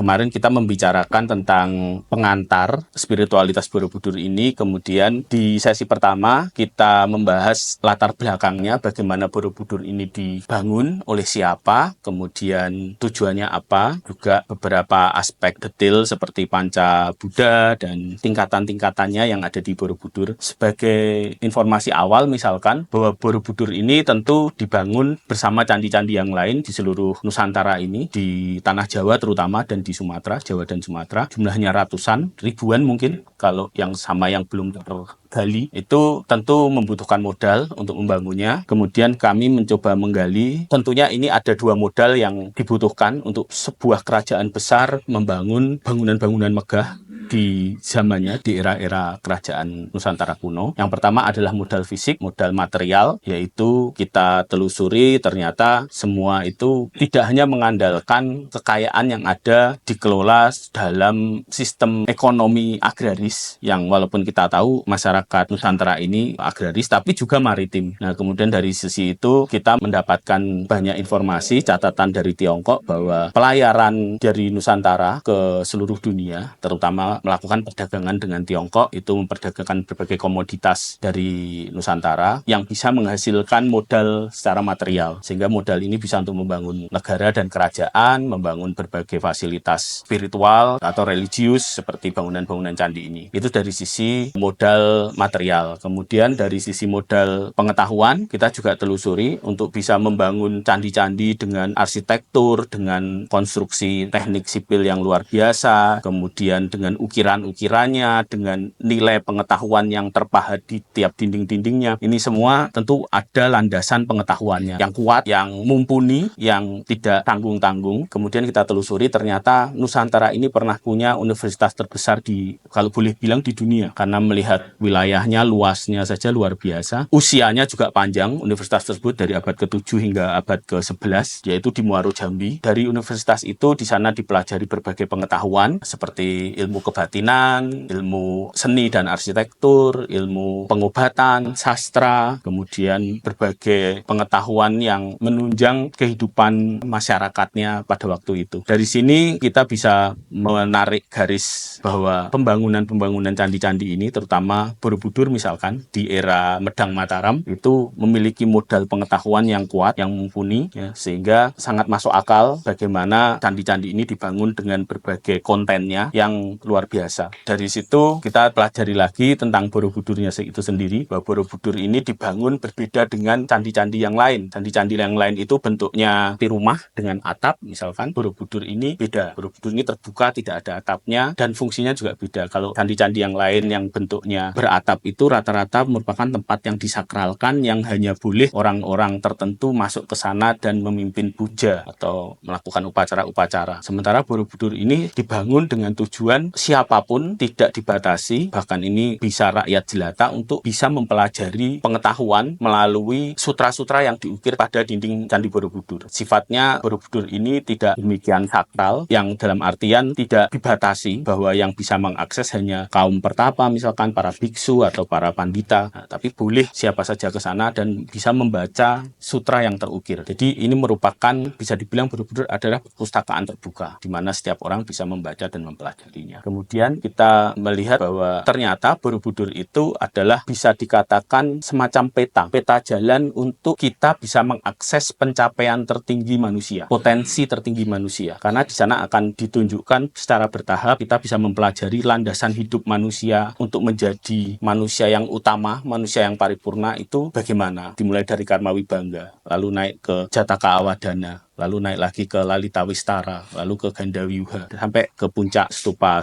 kemarin kita membicarakan tentang pengantar spiritualitas Borobudur ini. Kemudian di sesi pertama kita membahas latar belakangnya, bagaimana Borobudur ini dibangun, oleh siapa, kemudian tujuannya apa, juga beberapa aspek detail seperti panca Buddha dan tingkatan-tingkatannya yang ada di Borobudur. Sebagai informasi awal misalkan bahwa Borobudur ini tentu dibangun bersama candi-candi yang lain di seluruh Nusantara ini, di tanah Jawa terutama dan di Sumatera, Jawa dan Sumatera. Jumlahnya ratusan, ribuan mungkin kalau yang sama yang belum tergali. Itu tentu membutuhkan modal untuk membangunnya. Kemudian kami mencoba menggali, tentunya ini ada dua modal yang dibutuhkan untuk sebuah kerajaan besar membangun bangunan-bangunan megah di zamannya, di era-era kerajaan Nusantara kuno. Yang pertama adalah modal fisik, modal material, yaitu kita telusuri ternyata semua itu tidak hanya mengandalkan kekayaan yang ada dikelola dalam sistem ekonomi agraris, yang walaupun kita tahu masyarakat Nusantara ini agraris, tapi juga maritim. Nah, kemudian dari sisi itu kita mendapatkan banyak informasi, catatan dari Tiongkok bahwa pelayaran dari Nusantara ke seluruh dunia, terutama melakukan perdagangan dengan Tiongkok, itu memperdagangkan berbagai komoditas dari Nusantara yang bisa menghasilkan modal secara material, sehingga modal ini bisa untuk membangun negara dan kerajaan, membangun berbagai fasilitas spiritual atau religius seperti bangunan-bangunan candi ini. Itu dari sisi modal material. Kemudian dari sisi modal pengetahuan, kita juga telusuri untuk bisa membangun candi-candi dengan arsitektur, dengan konstruksi teknik sipil yang luar biasa, kemudian dengan ukiran-ukirannya, dengan nilai pengetahuan yang terpahat di tiap dinding-dindingnya. Ini semua tentu ada landasan pengetahuannya yang kuat, yang mumpuni, yang tidak tanggung-tanggung. Kemudian kita telusuri ternyata Nusantara ini pernah punya universitas terbesar kalau boleh bilang di dunia, karena melihat wilayahnya, luasnya saja luar biasa. Usianya juga panjang, universitas tersebut dari abad ke-7 hingga abad ke-11, yaitu di Muaro Jambi. Dari universitas itu di sana dipelajari berbagai pengetahuan seperti ilmu kebatinan, ilmu seni dan arsitektur, ilmu pengobatan, sastra, kemudian berbagai pengetahuan yang menunjang kehidupan masyarakatnya pada waktu itu. Dari sini kita bisa menarik garis bahwa pembangunan candi-candi ini, terutama Borobudur misalkan, di era Medang Mataram, itu memiliki modal pengetahuan yang kuat, yang mumpuni, ya, sehingga sangat masuk akal bagaimana candi-candi ini dibangun dengan berbagai kontennya yang luar biasa. Dari situ kita pelajari lagi tentang Borobudurnya itu sendiri, bahwa Borobudur ini dibangun berbeda dengan candi-candi yang lain. Candi-candi yang lain itu bentuknya di rumah dengan atap, misalkan. Borobudur ini beda. Borobudur ini terbuka, tidak ada atapnya, dan fungsinya juga beda. Kalau candi-candi yang lain yang bentuknya beratap itu rata-rata merupakan tempat yang disakralkan, yang hanya boleh orang-orang tertentu masuk ke sana dan memimpin puja atau melakukan upacara-upacara. Sementara Borobudur ini dibangun dengan tujuan siapapun, tidak dibatasi, bahkan ini bisa rakyat jelata untuk bisa mempelajari pengetahuan melalui sutra-sutra yang diukir pada dinding Candi Borobudur. Sifatnya Borobudur ini tidak demikian sakral, yang dalam artian tidak dibatasi bahwa yang bisa mengakses hanya kaum pertapa, misalkan para biksu atau para pandita, tapi boleh siapa saja ke sana dan bisa membaca sutra yang terukir. Jadi ini merupakan, bisa dibilang Borobudur adalah perpustakaan terbuka, di mana setiap orang bisa membaca dan mempelajarinya. Kemudian kita melihat bahwa ternyata Borobudur itu adalah bisa dikatakan semacam peta jalan untuk kita bisa mengakses pencapaian tertinggi manusia, potensi tertinggi manusia. Karena di sana akan ditunjukkan secara bertahap kita bisa mempelajari landasan hidup manusia untuk menjadi manusia yang utama, manusia yang paripurna itu bagaimana. Dimulai dari Karma Wibangga, lalu naik ke Jataka Awadana, lalu naik lagi ke Lalita Wistara, lalu ke Gandawiyuha, sampai ke puncak stupa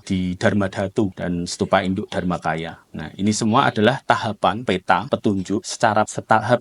di Dharmadhatu dan stupa induk Dharmakaya. Nah, ini semua adalah tahapan peta petunjuk secara setahap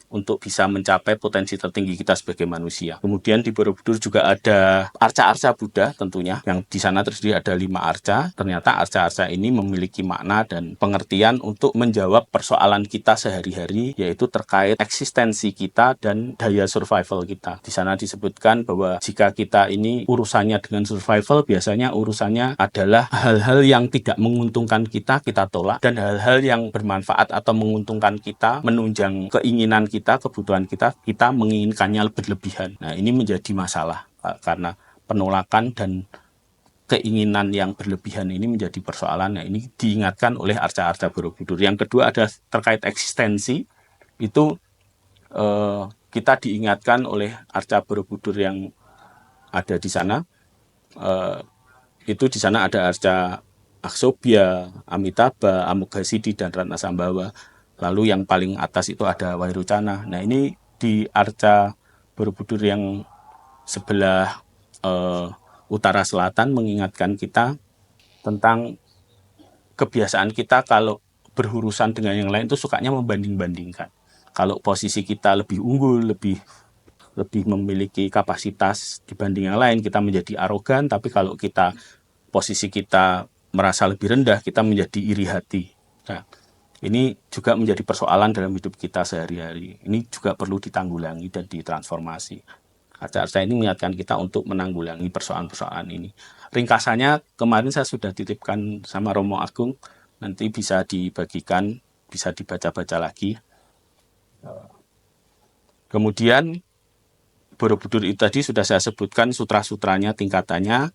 untuk bisa mencapai potensi tertinggi kita sebagai manusia. Kemudian di Borobudur juga ada arca-arca Buddha tentunya, yang di sana terdiri ada 5 arca. Ternyata arca-arca ini memiliki makna dan pengertian untuk menjawab persoalan kita sehari-hari, yaitu terkait eksistensi kita dan daya survival kita. Di sana disebutkan bahwa jika kita ini urusannya dengan survival, biasanya urusannya adalah hal-hal yang tidak menguntungkan kita tolak, dan hal-hal yang bermanfaat atau menguntungkan kita, menunjang keinginan kita, kebutuhan kita menginginkannya berlebihan. Nah, ini menjadi masalah karena penolakan dan keinginan yang berlebihan ini menjadi persoalan. Nah, ini diingatkan oleh arca-arca Borobudur. Yang kedua ada terkait eksistensi, itu kita diingatkan oleh arca Borobudur yang ada di sana. Itu di sana ada arca Aksobya, Amitabha, Amoghasiddhi, dan Ratnasambawa. Lalu yang paling atas itu ada Wairochana. Nah, ini di arca Borobudur yang sebelah utara selatan mengingatkan kita tentang kebiasaan kita kalau berurusan dengan yang lain itu sukanya membanding-bandingkan. Kalau posisi kita lebih unggul, lebih memiliki kapasitas dibanding yang lain, kita menjadi arogan. Tapi kalau posisi kita merasa lebih rendah, kita menjadi iri hati. Nah, ini juga menjadi persoalan dalam hidup kita sehari-hari. Ini juga perlu ditanggulangi dan ditransformasi. Arca-arca ini mengingatkan kita untuk menanggulangi persoalan-persoalan ini. Ringkasannya, kemarin saya sudah titipkan sama Romo Agung, nanti bisa dibagikan, bisa dibaca-baca lagi. Kemudian Borobudur itu tadi sudah saya sebutkan sutra-sutranya, tingkatannya.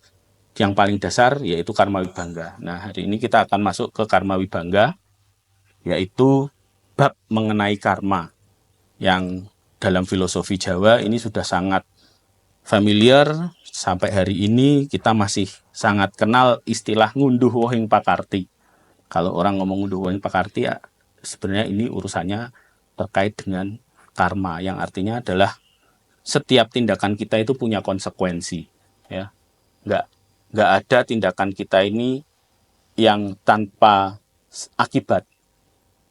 Yang paling dasar yaitu Karma Wibangga. Nah, hari ini kita akan masuk ke Karma Wibangga, yaitu bab mengenai karma, yang dalam filosofi Jawa ini sudah sangat familiar. Sampai hari ini kita masih sangat kenal istilah ngunduh wohing pakarti. Kalau orang ngomong ngunduh wohing pakarti, ya sebenarnya ini urusannya terkait dengan karma, yang artinya adalah setiap tindakan kita itu punya konsekuensi, ya. Nggak ada tindakan kita ini yang tanpa akibat.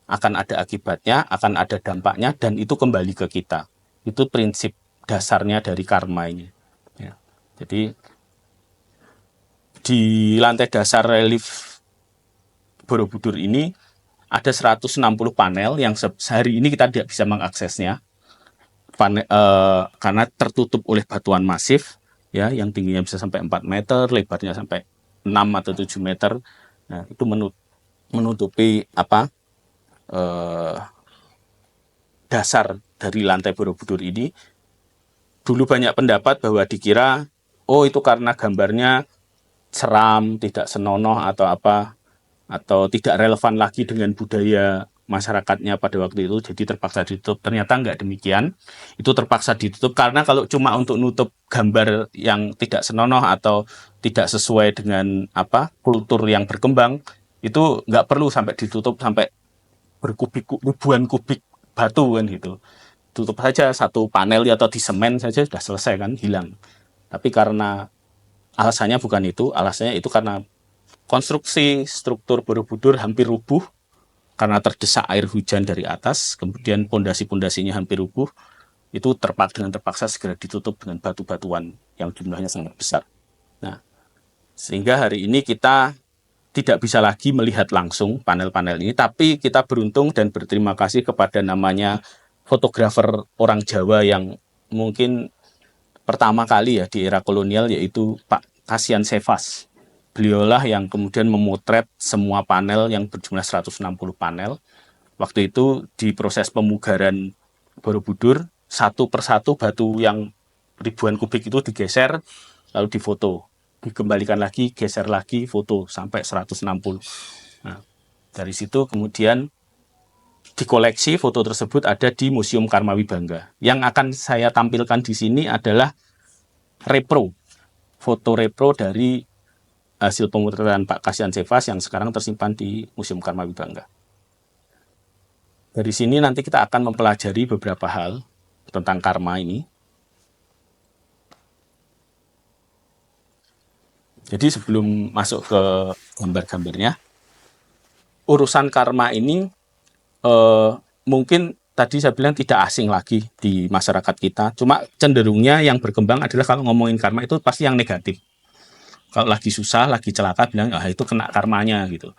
Akan ada akibatnya, akan ada dampaknya, dan itu kembali ke kita. Itu prinsip dasarnya dari karma ini. Ya. Jadi di lantai dasar relief Borobudur ini ada 160 panel yang sehari ini kita tidak bisa mengaksesnya karena tertutup oleh batuan masif, ya, yang tingginya bisa sampai 4 meter, lebarnya sampai 6 atau 7 meter. Nah, itu menutupi dasar dari lantai Borobudur ini. Dulu banyak pendapat bahwa dikira, itu karena gambarnya seram, tidak senonoh atau apa, atau tidak relevan lagi dengan budaya masyarakatnya pada waktu itu, jadi terpaksa ditutup. Ternyata nggak demikian. Itu terpaksa ditutup karena kalau cuma untuk nutup gambar yang tidak senonoh atau tidak sesuai dengan kultur yang berkembang, itu nggak perlu sampai ditutup sampai ribuan kubik batu kan gitu. Tutup saja satu panel atau di semen saja sudah selesai kan, hilang. Tapi karena alasannya bukan itu, alasannya itu karena konstruksi struktur Borobudur hampir rubuh karena terdesak air hujan dari atas, kemudian pondasi-pondasinya hampir rubuh. Itu terpaksa segera ditutup dengan batu-batuan yang jumlahnya sangat besar. Nah, sehingga hari ini kita tidak bisa lagi melihat langsung panel-panel ini, tapi kita beruntung dan berterima kasih kepada namanya fotografer orang Jawa yang mungkin pertama kali ya di era kolonial, yaitu Pak Kasian Sefas. Beliaulah yang kemudian memotret semua panel yang berjumlah 160 panel. Waktu itu di proses pemugaran Borobudur, satu persatu batu yang ribuan kubik itu digeser, lalu difoto. Dikembalikan lagi, geser lagi, foto, sampai 160. Nah, dari situ kemudian dikoleksi foto tersebut ada di Museum Karma Wibangga. Yang akan saya tampilkan di sini adalah repro, foto repro dari hasil pemotretan Pak Kasian Sefas yang sekarang tersimpan di Museum Karma Wibangga. Dari sini nanti kita akan mempelajari beberapa hal tentang karma ini. Jadi sebelum masuk ke gambar-gambarnya, urusan karma ini mungkin tadi saya bilang tidak asing lagi di masyarakat kita. Cuma cenderungnya yang berkembang adalah kalau ngomongin karma itu pasti yang negatif. Kalau lagi susah, lagi celaka, bilang itu kena karmanya gitu.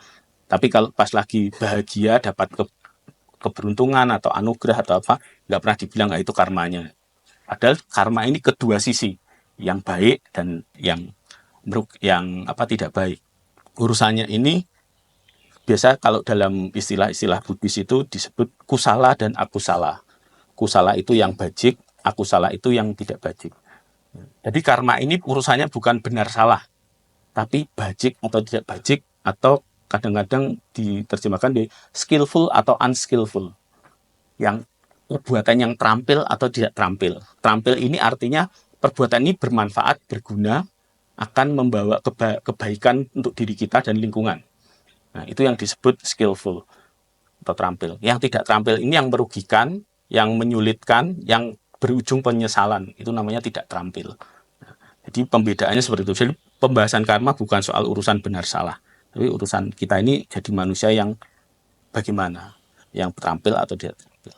Tapi kalau pas lagi bahagia, dapat keberuntungan atau anugerah atau apa, nggak pernah dibilang itu karmanya. Padahal karma ini kedua sisi, yang baik dan yang tidak baik. Urusannya ini biasa kalau dalam istilah-istilah Buddhis itu disebut kusala dan akusala. Kusala itu yang bajik, akusala itu yang tidak bajik. Jadi karma ini urusannya bukan benar salah, tapi bajik atau tidak bajik, atau kadang-kadang diterjemahkan di skillful atau unskillful, yang perbuatan yang terampil atau tidak terampil. Terampil ini artinya perbuatan ini bermanfaat, berguna, akan membawa kebaikan untuk diri kita dan lingkungan. Nah, itu yang disebut skillful atau terampil. Yang tidak terampil ini yang merugikan, yang menyulitkan, yang berujung penyesalan. Itu namanya tidak terampil. Jadi pembedaannya seperti itu. Jadi pembahasan karma bukan soal urusan benar salah, tapi urusan kita ini jadi manusia yang bagaimana, yang terampil atau tidak terampil.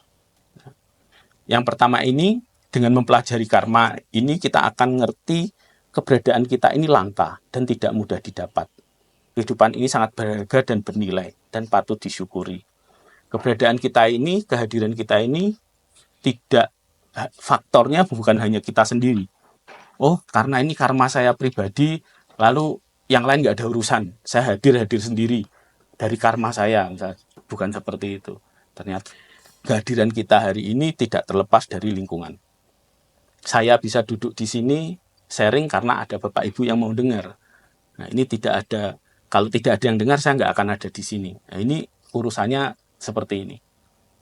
Yang pertama ini, dengan mempelajari karma ini kita akan ngerti keberadaan kita ini langka dan tidak mudah didapat. Kehidupan ini sangat berharga dan bernilai dan patut disyukuri. Keberadaan kita ini, kehadiran kita ini tidak, faktornya bukan hanya kita sendiri. Oh, karena ini karma saya pribadi, lalu yang lain nggak ada urusan. Saya hadir sendiri dari karma saya. Bukan seperti itu. Ternyata kehadiran kita hari ini tidak terlepas dari lingkungan. Saya bisa duduk di sini sharing karena ada Bapak Ibu yang mau dengar. Nah, ini tidak ada, kalau tidak ada yang dengar, saya nggak akan ada di sini. Nah, ini urusannya seperti ini.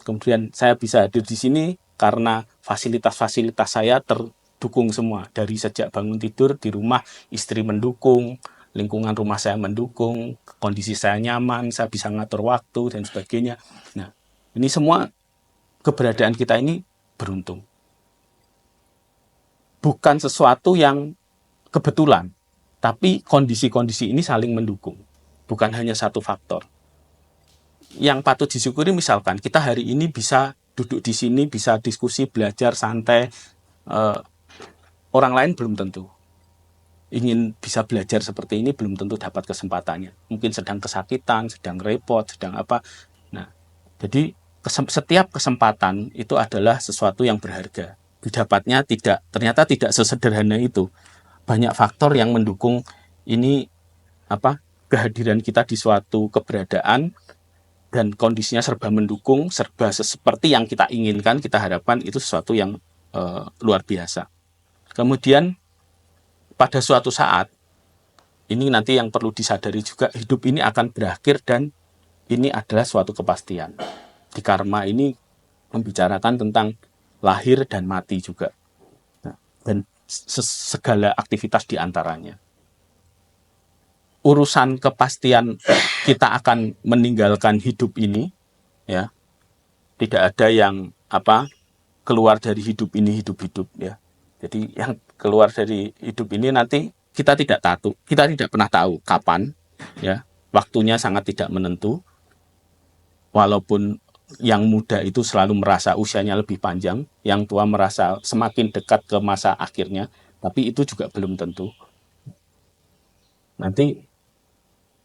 Kemudian saya bisa hadir di sini karena fasilitas-fasilitas saya terdukung semua. Dari sejak bangun tidur di rumah, istri mendukung, lingkungan rumah saya mendukung, kondisi saya nyaman, saya bisa ngatur waktu, dan sebagainya. Nah, ini semua keberadaan kita ini beruntung. Bukan sesuatu yang kebetulan, tapi kondisi-kondisi ini saling mendukung. Bukan hanya satu faktor. Yang patut disyukuri misalkan kita hari ini bisa duduk di sini, bisa diskusi, belajar, santai. Orang lain belum tentu. Ingin bisa belajar seperti ini belum tentu dapat kesempatannya. Mungkin sedang kesakitan, sedang repot, sedang apa. Nah, jadi setiap kesempatan itu adalah sesuatu yang berharga. Didapatnya ternyata tidak sesederhana itu. Banyak faktor yang mendukung ini, kehadiran kita di suatu keberadaan, dan kondisinya serba mendukung, serba seperti yang kita inginkan, kita harapkan, itu sesuatu yang luar biasa. Kemudian pada suatu saat, ini nanti yang perlu disadari juga, hidup ini akan berakhir dan ini adalah suatu kepastian. Di karma ini membicarakan tentang lahir dan mati juga. Nah, dan segala aktivitas di antaranya. Urusan kepastian kita akan meninggalkan hidup ini, ya, tidak ada yang keluar dari hidup ini hidup-hidup, ya. Jadi yang keluar dari hidup ini nanti kita tidak pernah tahu kapan, ya. Waktunya sangat tidak menentu. Walaupun yang muda itu selalu merasa usianya lebih panjang, yang tua merasa semakin dekat ke masa akhirnya, tapi itu juga belum tentu. Nanti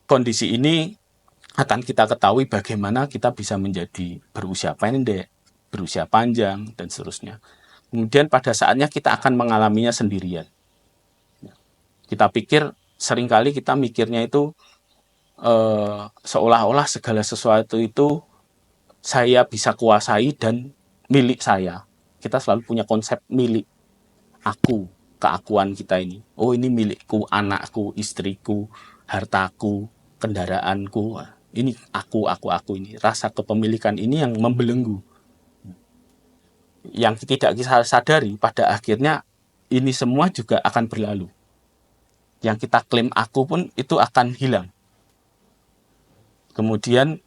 kondisi ini akan kita ketahui bagaimana kita bisa menjadi berusia pendek, berusia panjang, dan seterusnya. Kemudian pada saatnya kita akan mengalaminya sendirian. Kita pikir, seringkali kita mikirnya itu seolah-olah segala sesuatu itu saya bisa kuasai dan milik saya. Kita selalu punya konsep milik, aku, keakuan kita ini. Oh, ini milikku, anakku, istriku, hartaku, kendaraanku. Ini aku ini. Rasa kepemilikan ini yang membelenggu. Yang tidak kita sadari, pada akhirnya ini semua juga akan berlalu. Yang kita klaim aku pun itu akan hilang. Kemudian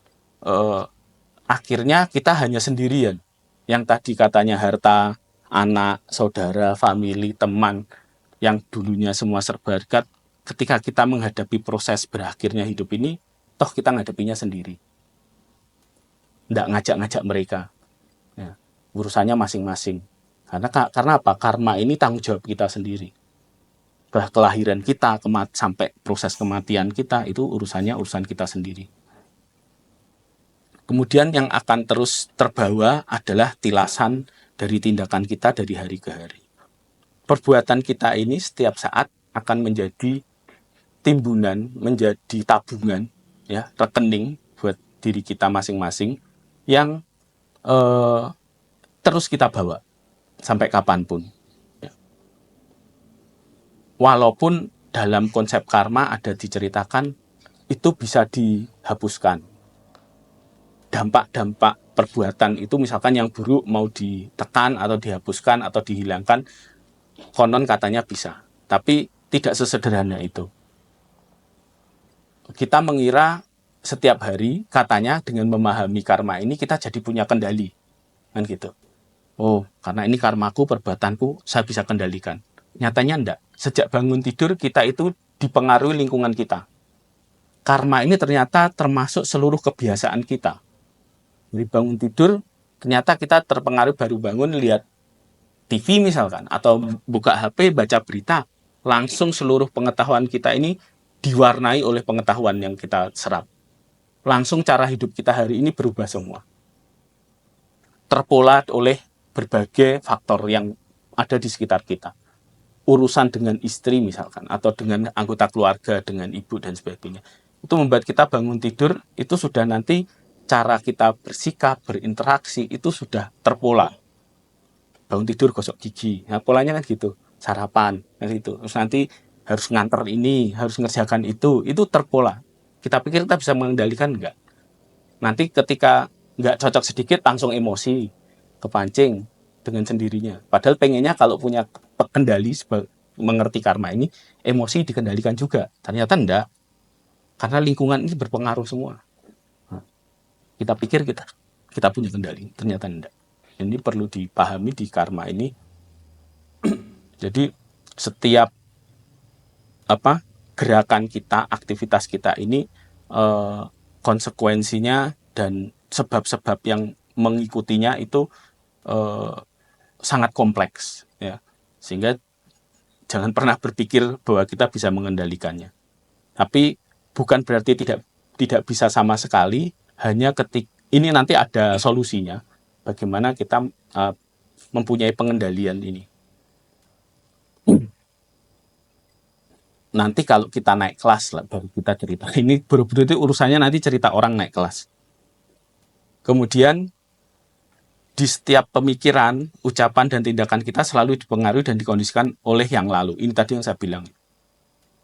akhirnya kita hanya sendirian. Yang tadi katanya harta, anak, saudara, famili, teman, yang dulunya semua serba dekat, ketika kita menghadapi proses berakhirnya hidup ini, toh kita menghadapinya sendiri. Nggak ngajak-ngajak mereka. Ya, urusannya masing-masing. Karena apa? Karma ini tanggung jawab kita sendiri. Kelahiran kita, sampai proses kematian kita, itu urusan kita sendiri. Kemudian yang akan terus terbawa adalah tilasan dari tindakan kita dari hari ke hari. Perbuatan kita ini setiap saat akan menjadi timbunan, menjadi tabungan, ya, rekening buat diri kita masing-masing yang terus kita bawa sampai kapanpun. Ya. walaupun dalam konsep karma ada diceritakan itu bisa dihapuskan. Dampak-dampak perbuatan itu misalkan yang buruk mau ditekan atau dihapuskan atau dihilangkan, konon katanya bisa. Tapi tidak sesederhana itu. Kita mengira setiap hari katanya dengan memahami karma ini kita jadi punya kendali. Kan gitu. Oh, karena ini karmaku, perbuatanku, saya bisa kendalikan. Nyatanya enggak. Sejak bangun tidur kita itu dipengaruhi lingkungan kita. Karma ini ternyata termasuk seluruh kebiasaan kita. Jadi bangun tidur, ternyata kita terpengaruh baru bangun lihat TV misalkan, atau buka HP, baca berita, langsung seluruh pengetahuan kita ini diwarnai oleh pengetahuan yang kita serap. Langsung cara hidup kita hari ini berubah semua. Terpola oleh berbagai faktor yang ada di sekitar kita. Urusan dengan istri misalkan, atau dengan anggota keluarga, dengan ibu dan sebagainya. Itu membuat kita bangun tidur, itu sudah nanti cara kita bersikap, berinteraksi, itu sudah terpola. Bangun tidur gosok gigi, nah polanya kan gitu, sarapan, kan gitu. Terus nanti harus nganter ini, harus ngerjakan itu terpola. Kita pikir kita bisa mengendalikan, enggak. Nanti ketika nggak cocok sedikit, langsung emosi, kepancing dengan sendirinya. Padahal pengennya kalau punya kendali, mengerti karma ini, emosi dikendalikan juga. Ternyata enggak, karena lingkungan ini berpengaruh semua. Kita pikir kita punya kendali, ternyata enggak. Ini perlu dipahami di karma ini. Jadi setiap gerakan kita, aktivitas kita ini konsekuensinya dan sebab-sebab yang mengikutinya itu sangat kompleks, ya. Sehingga jangan pernah berpikir bahwa kita bisa mengendalikannya. Tapi bukan berarti tidak bisa sama sekali, hanya ini nanti ada solusinya bagaimana kita mempunyai pengendalian ini. Nanti kalau kita naik kelas lah, baru kita cerita. Ini Borobudur itu urusannya nanti cerita orang naik kelas. Kemudian di setiap pemikiran, ucapan dan tindakan kita selalu dipengaruhi dan dikondisikan oleh yang lalu. Ini tadi yang saya bilang.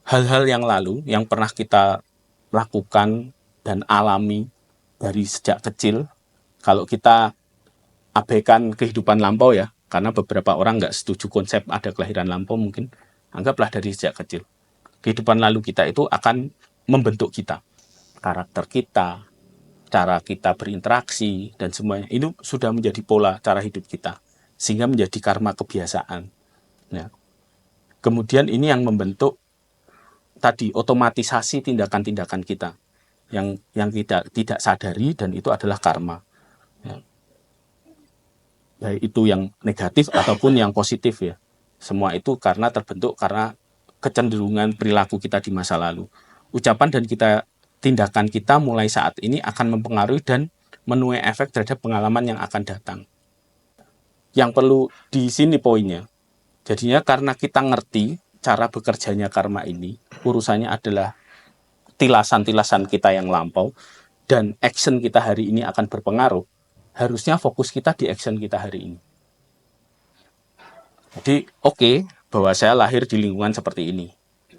Hal-hal yang lalu yang pernah kita lakukan dan alami dari sejak kecil, kalau kita abaikan kehidupan lampau ya, karena beberapa orang nggak setuju konsep ada kelahiran lampau mungkin, anggaplah dari sejak kecil. Kehidupan lalu kita itu akan membentuk kita, karakter kita, cara kita berinteraksi, dan semuanya. Itu sudah menjadi pola cara hidup kita, sehingga menjadi karma kebiasaan. Ya. Kemudian ini yang membentuk tadi otomatisasi tindakan-tindakan kita yang tidak sadari, dan itu adalah karma. Ya. Baik itu yang negatif ataupun yang positif ya. Semua itu karena terbentuk karena kecenderungan perilaku kita di masa lalu. Ucapan dan tindakan kita mulai saat ini akan mempengaruhi dan menuai efek terhadap pengalaman yang akan datang. Yang perlu di sini poinnya. Jadinya karena kita ngerti cara bekerjanya karma ini, urusannya adalah tilasan-tilasan kita yang lampau, dan action kita hari ini akan berpengaruh, harusnya fokus kita di action kita hari ini. Jadi oke, bahwa saya lahir di lingkungan seperti ini.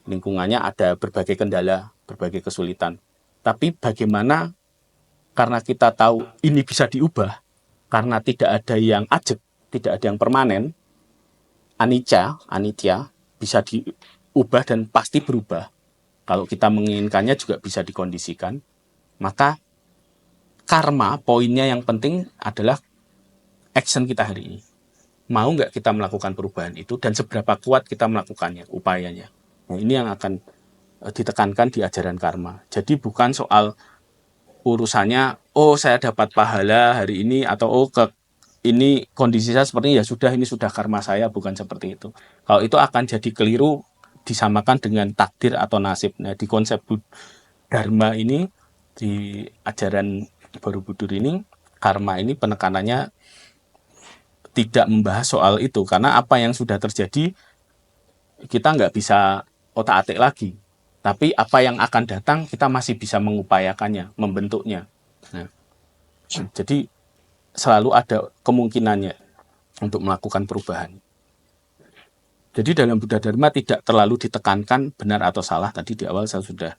Lingkungannya ada berbagai kendala, berbagai kesulitan. Tapi bagaimana karena kita tahu ini bisa diubah, karena tidak ada yang ajek, tidak ada yang permanen, anicca, bisa diubah dan pasti berubah. Kalau kita menginginkannya juga bisa dikondisikan. Maka karma, poinnya yang penting adalah action kita hari ini. Mau nggak kita melakukan perubahan itu, dan seberapa kuat kita melakukannya, upayanya. Nah, ini yang akan ditekankan di ajaran karma. Jadi bukan soal urusannya, oh saya dapat pahala hari ini, atau oh ini kondisi saya seperti ini, ya sudah, ini sudah karma saya, bukan seperti itu. Kalau itu akan jadi keliru, disamakan dengan takdir atau nasib. Nah, di konsep Dharma ini, di ajaran Borobudur ini, karma ini penekanannya tidak membahas soal itu, karena apa yang sudah terjadi kita nggak bisa otak-atik lagi. Tapi apa yang akan datang kita masih bisa mengupayakannya, membentuknya. Nah, jadi selalu ada kemungkinannya untuk melakukan perubahan. Jadi dalam Buddha Dharma tidak terlalu ditekankan benar atau salah, tadi di awal saya sudah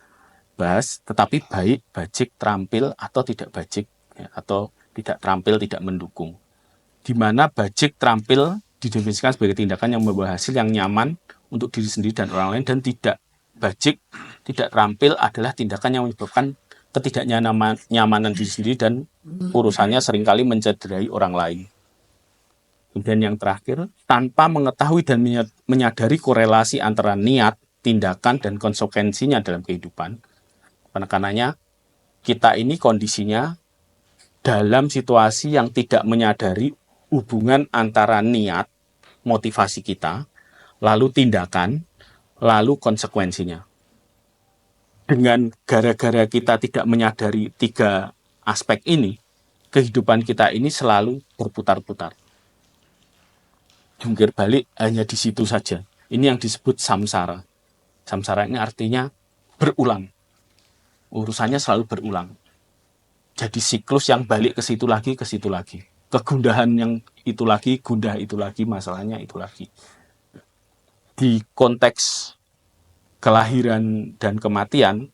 bahas, tetapi baik, bajik, terampil, atau tidak bajik, ya, atau tidak terampil, tidak mendukung. Di mana bajik, terampil didefinisikan sebagai tindakan yang membawa hasil yang nyaman untuk diri sendiri dan orang lain, dan tidak bajik, tidak terampil adalah tindakan yang menyebabkan ketidaknyamanan diri sendiri dan urusannya seringkali mencederai orang lain. Kemudian yang terakhir, tanpa mengetahui dan menyadari korelasi antara niat, tindakan, dan konsekuensinya dalam kehidupan. Penekanannya, kita ini kondisinya dalam situasi yang tidak menyadari hubungan antara niat, motivasi kita, lalu tindakan, lalu konsekuensinya. Dengan gara-gara kita tidak menyadari tiga aspek ini, kehidupan kita ini selalu berputar-putar. Jungkir balik hanya di situ saja. Ini yang disebut samsara. Samsara ini artinya berulang. Urusannya selalu berulang. Jadi siklus yang balik ke situ lagi, ke situ lagi. Kegundahan yang itu lagi, gundah itu lagi, masalahnya itu lagi. Di konteks kelahiran dan kematian,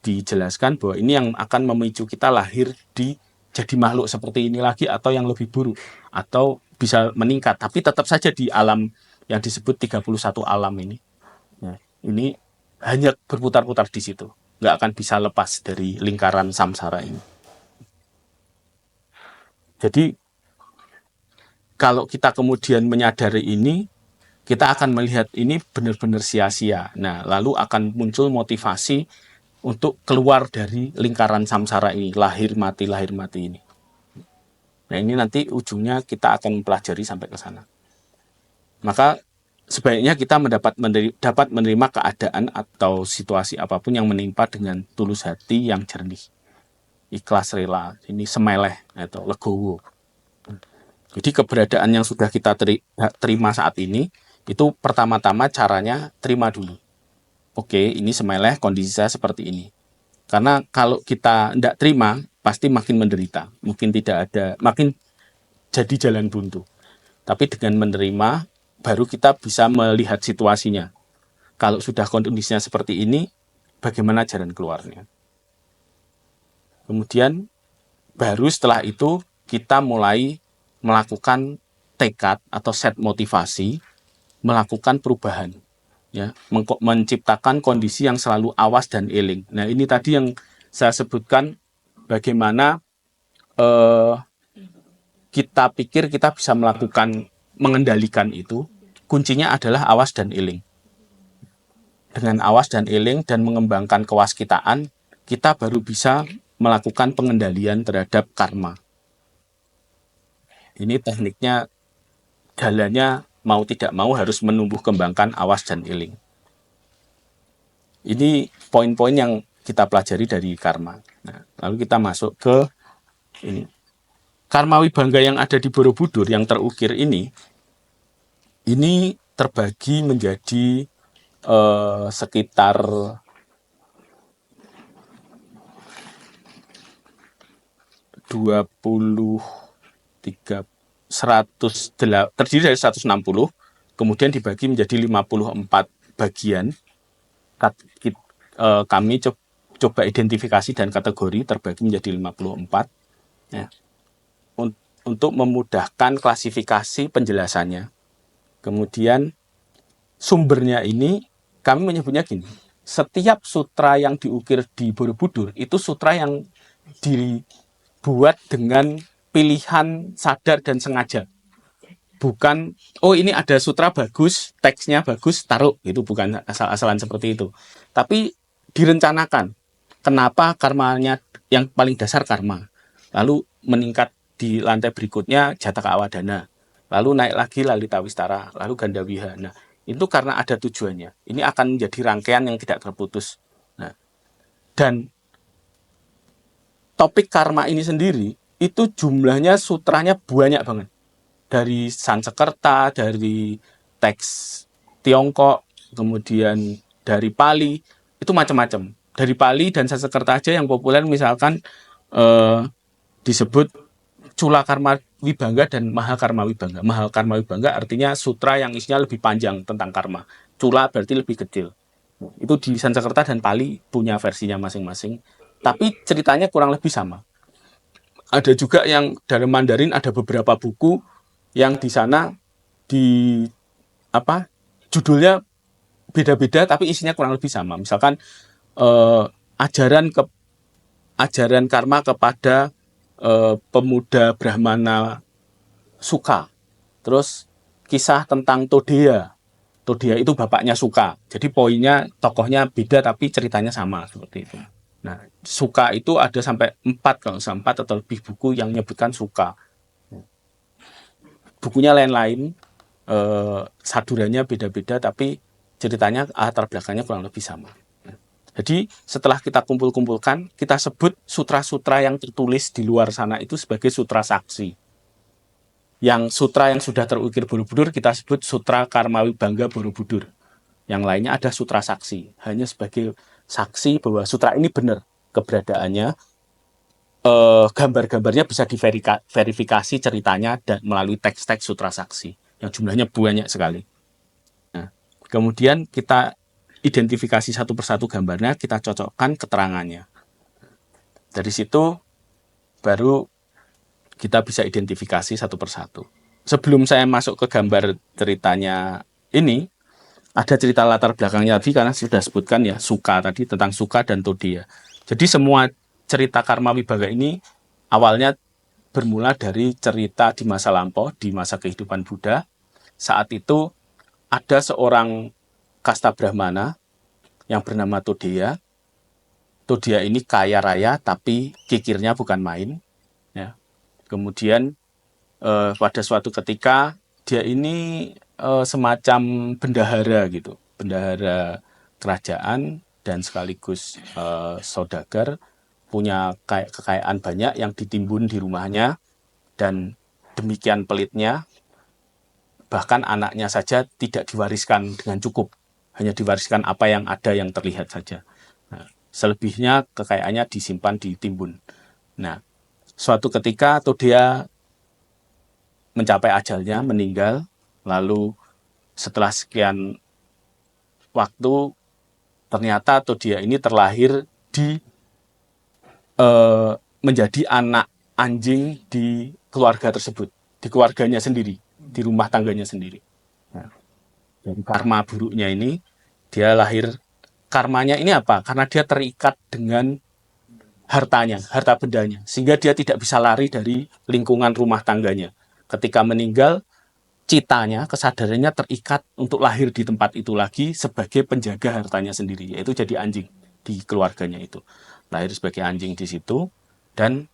dijelaskan bahwa ini yang akan memicu kita lahir jadi makhluk seperti ini lagi, atau yang lebih buruk, atau bisa meningkat, tapi tetap saja di alam yang disebut 31 alam ini. Nah, ini hanya berputar-putar di situ, nggak akan bisa lepas dari lingkaran samsara ini. Jadi kalau kita kemudian menyadari ini, kita akan melihat ini benar-benar sia-sia. Nah, lalu akan muncul motivasi untuk keluar dari lingkaran samsara ini, lahir mati ini. Nah, ini nanti ujungnya kita akan mempelajari sampai ke sana. Maka sebaiknya kita dapat menerima keadaan atau situasi apapun yang menimpa dengan tulus hati yang jernih, ikhlas, rela, ini semeleh atau legowo. Jadi keberadaan yang sudah kita terima saat ini, itu pertama-tama caranya terima dulu. Oke, ini semeleh, kondisi saya seperti ini. Karena kalau kita tidak terima, pasti makin menderita, makin jadi jalan buntu. Tapi dengan menerima, baru kita bisa melihat situasinya. Kalau sudah kondisinya seperti ini, bagaimana jalan keluarnya? Kemudian, baru setelah itu, kita mulai melakukan tekad atau set motivasi, melakukan perubahan. Ya, menciptakan kondisi yang selalu awas dan eling. Nah, ini tadi yang saya sebutkan, bagaimana kita pikir kita bisa mengendalikan itu. Kuncinya adalah awas dan eling. Dengan awas dan eling dan mengembangkan kewaskitaan, kita baru bisa melakukan pengendalian terhadap karma. Ini tekniknya, jalannya mau tidak mau harus menumbuh kembangkan awas dan eling. Ini poin-poin yang kita pelajari dari karma. Nah, lalu kita masuk ke ini. Karma Wibangga yang ada di Borobudur yang terukir ini terbagi menjadi sekitar 100, terdiri dari 160, kemudian dibagi menjadi 54 bagian. Kami coba identifikasi dan kategori, terbagi menjadi 54. Ya. Untuk memudahkan klasifikasi penjelasannya. Kemudian sumbernya ini kami menyebutnya gini, setiap sutra yang diukir di Borobudur itu sutra yang dibuat dengan pilihan sadar dan sengaja. Bukan, oh ini ada sutra bagus, teksnya bagus, taruh. Itu bukan asal-asalan seperti itu. Tapi direncanakan. Kenapa karmanya yang paling dasar karma. Lalu meningkat di lantai berikutnya Jataka Awadana. Lalu naik lagi Lalita Wistara, lalu Gandawiha. Nah, itu karena ada tujuannya. Ini akan menjadi rangkaian yang tidak terputus. Nah, dan topik karma ini sendiri, itu jumlahnya sutranya banyak banget. Dari Sansekerta, dari teks Tiongkok, kemudian dari Pali, itu macam-macam. Dari Pali dan Sansekerta aja yang populer misalkan disebut Cula Karma Wibangga dan Mahakarma Wibangga. Mahakarma Wibangga artinya sutra yang isinya lebih panjang tentang karma. Cula berarti lebih kecil. Itu di Sanskerta dan Pali punya versinya masing-masing. Tapi ceritanya kurang lebih sama. Ada juga yang dalam Mandarin ada beberapa buku yang di sana di apa judulnya beda-beda tapi isinya kurang lebih sama. Misalkan eh, ajaran ajaran karma kepada pemuda Brahmana Suka. Terus kisah tentang Todea. Todea itu bapaknya Suka. Jadi poinnya tokohnya beda tapi ceritanya sama seperti itu. Nah, Suka itu ada sampai 4 kalau sampai 4 atau lebih buku yang menyebutkan Suka. Bukunya lain-lain, sadurannya beda-beda tapi ceritanya latar belakangnya kurang lebih sama. Jadi setelah kita kumpul-kumpulkan, kita sebut sutra-sutra yang tertulis di luar sana itu sebagai sutra saksi. Yang sutra yang sudah terukir Borobudur kita sebut sutra Karma Wibangga Borobudur. Yang lainnya ada sutra saksi, hanya sebagai saksi bahwa sutra ini benar keberadaannya. Gambar-gambarnya bisa diverifikasi ceritanya dan melalui teks-teks sutra saksi yang jumlahnya banyak sekali. Nah, kemudian kita identifikasi satu persatu gambarnya, kita cocokkan keterangannya. Dari situ baru kita bisa identifikasi satu persatu. Sebelum saya masuk ke gambar ceritanya ini, ada cerita latar belakangnya tadi karena sudah sebutkan ya Suka tadi tentang Suka dan Todea. Jadi semua cerita Karma Wibangga ini awalnya bermula dari cerita di masa lampau, di masa kehidupan Buddha. Saat itu ada seorang kasta Brahmana yang bernama Todea. Todea ini kaya raya tapi kikirnya bukan main. Ya. Kemudian pada suatu ketika dia ini semacam bendahara gitu, bendahara kerajaan dan sekaligus saudagar, punya kekayaan banyak yang ditimbun di rumahnya dan demikian pelitnya bahkan anaknya saja tidak diwariskan dengan cukup, hanya diwariskan apa yang ada yang terlihat saja. Nah, selebihnya kekayaannya disimpan di timbun. Nah, suatu ketika Todea mencapai ajalnya, meninggal, lalu setelah sekian waktu ternyata Todea ini terlahir di menjadi anak anjing di keluarga tersebut, di keluarganya sendiri, di rumah tangganya sendiri. Nah, dari karma buruknya ini, dia lahir, karmanya ini apa? Karena dia terikat dengan hartanya, harta bendanya, sehingga dia tidak bisa lari dari lingkungan rumah tangganya. Ketika meninggal, citanya, kesadarannya terikat untuk lahir di tempat itu lagi sebagai penjaga hartanya sendiri, yaitu jadi anjing di keluarganya itu. Lahir sebagai anjing di situ dan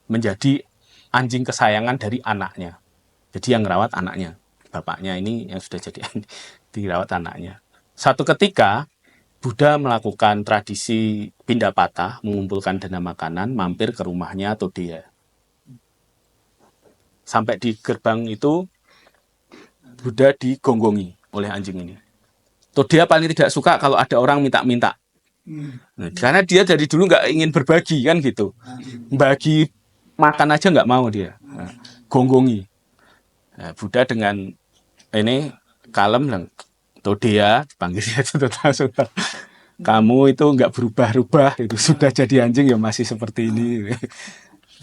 menjadi anjing kesayangan dari anaknya. Jadi yang merawat anaknya, bapaknya ini yang sudah jadi dirawat anaknya. Satu ketika Buddha melakukan tradisi pindah patah, mengumpulkan dana makanan, mampir ke rumahnya Todea. Sampai di gerbang itu Buddha digonggongi oleh anjing ini. Todea paling tidak suka kalau ada orang minta-minta. Nah, karena dia dari dulu nggak ingin berbagi kan gitu, bagi makan aja nggak mau dia. Nah, gonggongi. Nah, Buddha dengan ini kalem bilang, Todea dipanggil dia langsung, kamu itu nggak berubah-ubah, itu sudah jadi anjing ya masih seperti ini.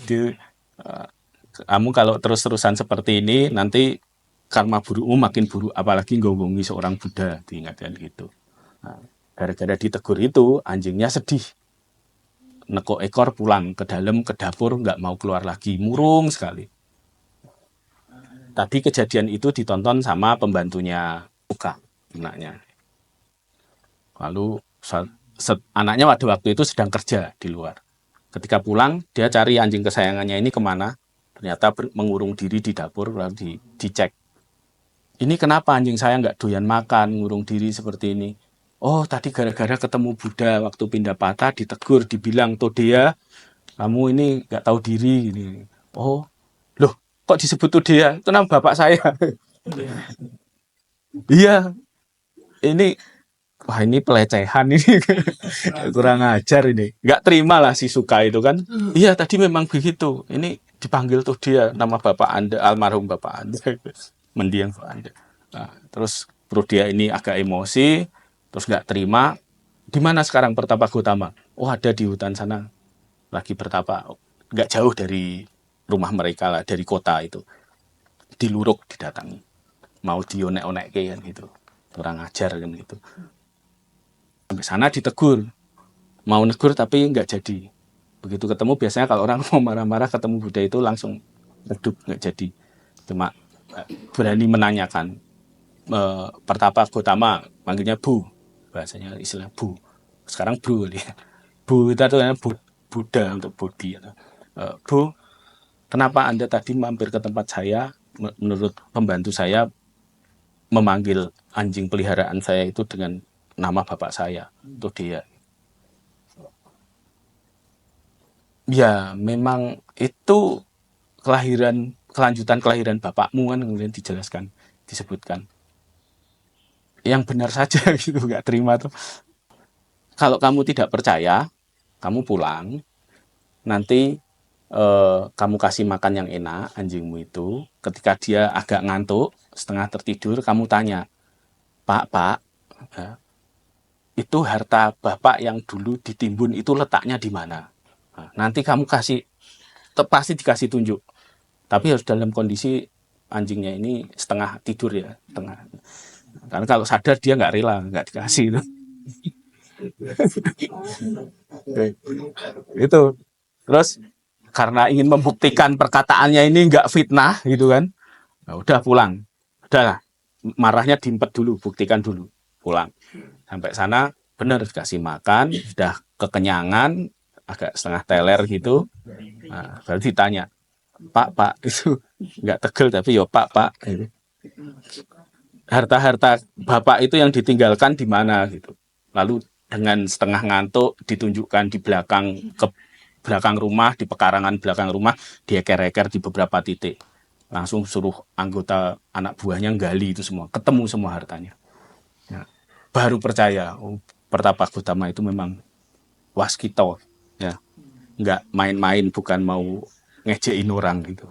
Di, kamu kalau terus-terusan seperti ini nanti karma burukmu makin buruk, apalagi gonggongi seorang Buddha, diingatkan gitu. Nah, gara-gara ditegur itu, anjingnya sedih. Nekuk ekor pulang ke dalam, ke dapur, nggak mau keluar lagi. Murung sekali. Tadi kejadian itu ditonton sama pembantunya Suka, anaknya. Lalu anaknya pada waktu itu sedang kerja di luar. Ketika pulang, dia cari anjing kesayangannya ini kemana. Ternyata mengurung diri di dapur, lalu dicek. Ini kenapa anjing saya nggak doyan makan, ngurung diri seperti ini? Oh, tadi gara-gara ketemu Buddha waktu pindah patah, ditegur, dibilang, Todea, kamu ini nggak tahu diri. Ini. Oh, loh, kok disebut Todea? Itu nama bapak saya. Iya, ini, wah ini pelecehan ini, kurang ajar ini. Nggak terima lah si Suka itu kan. Iya, tadi memang begitu. Ini dipanggil tuh dia nama bapak Anda, almarhum bapak Anda, mendiang bapak Anda. Nah, terus bro dia ini agak emosi, terus nggak terima. Di mana sekarang Pertapa Gautama? Oh ada di hutan sana, lagi bertapa. Nggak jauh dari rumah mereka lah, dari kota itu. Di Luruk didatangi. Mau dionek-onek kan gitu. Kurang ajar kan gitu. Sampai sana ditegur. Mau negur tapi nggak jadi. Begitu ketemu biasanya kalau orang mau marah-marah ketemu Buddha itu langsung redup, nggak jadi. Cuma berani menanyakan. Pertapa Gautama, manggilnya Bu. Bahasanya istilah Bu. Sekarang Bro. Bu itu artinya Buddha untuk Bodhi. Bu, kenapa Anda tadi mampir ke tempat saya? Menurut pembantu saya memanggil anjing peliharaan saya itu dengan nama bapak saya, untuk dia. Ya, memang itu kelanjutan kelahiran bapakmu kan kemudian dijelaskan, disebutkan. Yang benar saja gitu, nggak terima tuh. Kalau kamu tidak percaya, kamu pulang, nanti kamu kasih makan yang enak anjingmu itu. Ketika dia agak ngantuk, setengah tertidur, kamu tanya, Pak, ya, itu harta bapak yang dulu ditimbun itu letaknya di mana? Nah, nanti kamu pasti dikasih tunjuk. Tapi harus dalam kondisi anjingnya ini setengah tidur ya, setengah. Karena kalau sadar dia nggak rela, nggak dikasih itu. Itu. Terus karena ingin membuktikan perkataannya ini nggak fitnah gitu kan, nah, udah pulang, udah marahnya diempet dulu, buktikan dulu, pulang. Sampai sana benar dikasih makan, sudah kekenyangan, agak setengah teler gitu. Nah, baru ditanya, Pak, itu nggak tegel tapi yo Pak, gitu. Harta-harta bapak itu yang ditinggalkan di mana gitu. Lalu dengan setengah ngantuk ditunjukkan di belakang rumah, di pekarangan belakang rumah, dieker-eker di beberapa titik. Langsung suruh anggota anak buahnya gali itu semua, ketemu semua hartanya. Ya. Baru percaya, oh, Pertapa Gautama itu memang waskito, ya, nggak main-main, bukan mau ngejein orang gitu.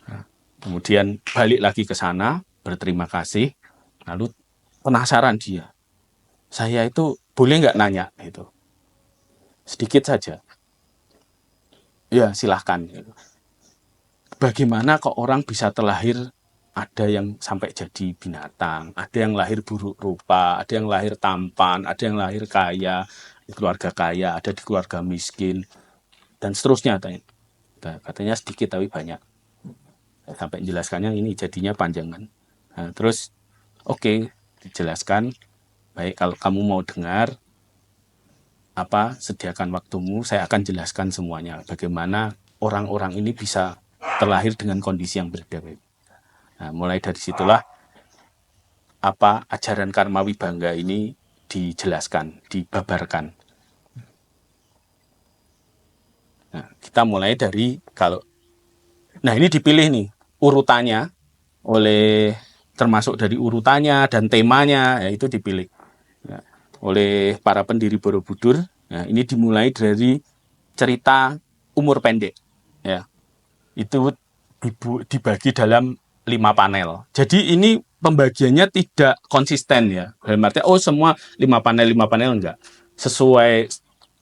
Nah, kemudian balik lagi ke sana, berterima kasih, lalu penasaran dia, saya itu boleh nggak nanya gitu, sedikit saja. Ya silahkan. Bagaimana kok orang bisa terlahir, ada yang sampai jadi binatang, ada yang lahir buruk rupa, ada yang lahir tampan, ada yang lahir kaya, di keluarga kaya, ada di keluarga miskin, dan seterusnya. Katanya sedikit tapi banyak. Sampai menjelaskannya ini jadinya panjangan. Nah, terus oke, dijelaskan. Baik, kalau kamu mau dengar, sediakan waktumu, saya akan jelaskan semuanya. Bagaimana orang-orang ini bisa terlahir dengan kondisi yang berbeda. Nah, mulai dari situlah ajaran karma wibangga ini dijelaskan, dibabarkan. Nah, kita mulai dari nah ini dipilih nih urutannya termasuk dari urutannya dan temanya, ya itu dipilih ya, oleh para pendiri Borobudur. Nah, ini dimulai dari cerita umur pendek, ya. Itu dibagi dalam 5 panel. Jadi ini pembagiannya tidak konsisten ya. Dalam artinya semua 5 panel enggak.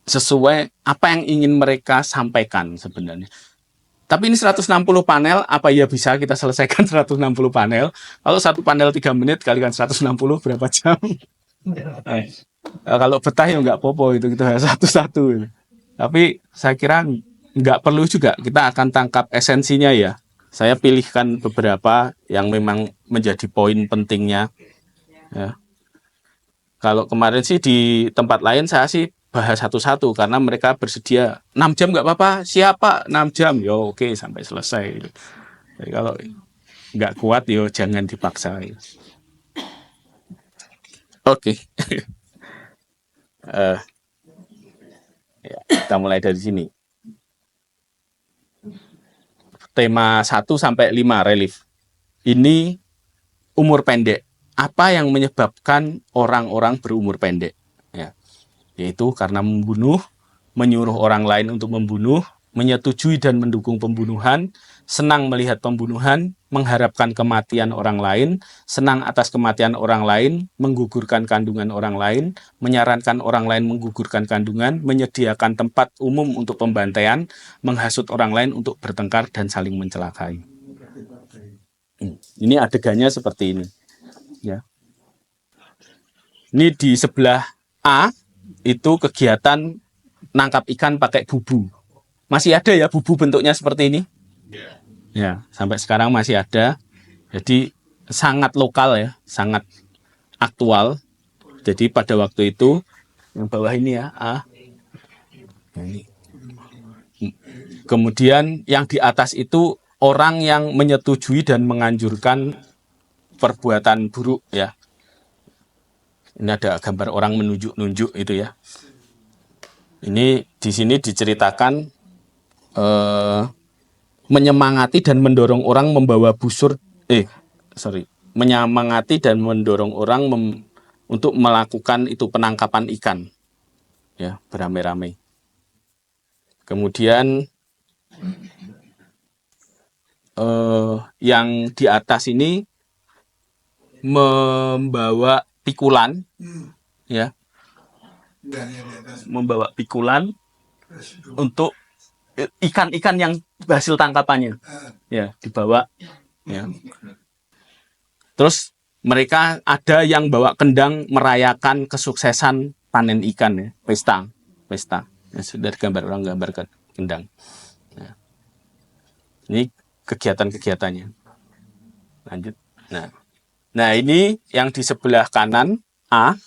Sesuai apa yang ingin mereka sampaikan sebenarnya. Tapi ini 160 panel, apa ya bisa kita selesaikan 160 panel? Kalau satu panel 3 menit kalikan 160 berapa jam? Kalau betah ya nggak popo itu kita satu-satu. Tapi saya kira nggak perlu juga, kita akan tangkap esensinya ya. Saya pilihkan beberapa yang memang menjadi poin pentingnya. Ya. Kalau kemarin sih di tempat lain saya sih bahas satu-satu karena mereka bersedia 6 jam nggak apa-apa, siapa 6 jam, yo oke sampai selesai. Jadi kalau nggak kuat yo jangan dipaksa. Oke, ya, kita mulai dari sini. Tema 1 sampai 5 relief. Ini umur pendek. Apa yang menyebabkan orang-orang berumur pendek? Ya, yaitu karena membunuh, menyuruh orang lain untuk membunuh, menyetujui dan mendukung pembunuhan, senang melihat pembunuhan, mengharapkan kematian orang lain, senang atas kematian orang lain, menggugurkan kandungan orang lain, menyarankan orang lain menggugurkan kandungan, menyediakan tempat umum untuk pembantaian, menghasut orang lain untuk bertengkar dan saling mencelakai. Ini adegannya seperti ini. Ya. Ini di sebelah A, itu kegiatan nangkap ikan pakai bubu. Masih ada ya bubu bentuknya seperti ini? Ya, sampai sekarang masih ada. Jadi sangat lokal ya, sangat aktual. Jadi pada waktu itu, yang bawah ini ya, A. Ini. Kemudian yang di atas itu orang yang menyetujui dan menganjurkan perbuatan buruk ya. Ini ada gambar orang menunjuk-nunjuk itu ya. Ini di sini diceritakan menyemangati dan mendorong orang membawa busur menyemangati dan mendorong orang untuk melakukan itu penangkapan ikan ya, beramai-ramai. Kemudian yang di atas ini membawa pikulan ya, membawa pikulan untuk ikan-ikan yang hasil tangkapannya ya, dibawa ya. Terus mereka ada yang bawa kendang merayakan kesuksesan panen ikan ya, pesta ya, sudah digambar, orang gambarkan kendang ya. Ini kegiatan-kegiatannya. Lanjut. Nah ini yang di sebelah kanan A,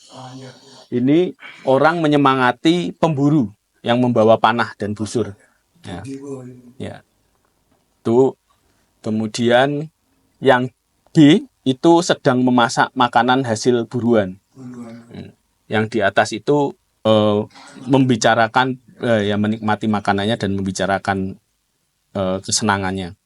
ini orang menyemangati pemburu yang membawa panah dan busur. Ya. Ya. Tuh. Kemudian yang B itu sedang memasak makanan hasil buruan. Yang di atas itu membicarakan ya, menikmati makanannya dan membicarakan kesenangannya.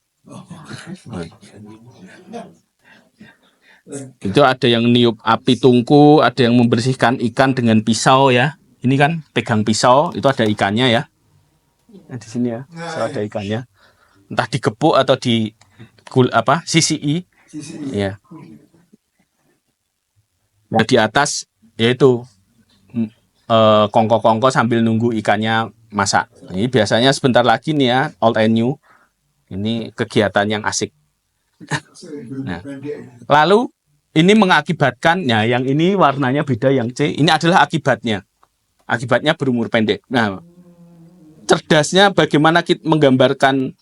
Itu ada yang niup api tungku, ada yang membersihkan ikan dengan pisau ya. Ini kan pegang pisau, itu ada ikannya ya. Nah, di sini ya, so ada ikannya. Entah digepuk atau di sisi ya. Nah, di atas yaitu kongko-kongko sambil nunggu ikannya masak. Ini biasanya sebentar lagi nih ya, old and new. Ini kegiatan yang asik. Nah, lalu ini mengakibatkan, ya yang ini warnanya beda, yang C, ini adalah akibatnya. Akibatnya berumur pendek. Nah, cerdasnya bagaimana kita menggambarkan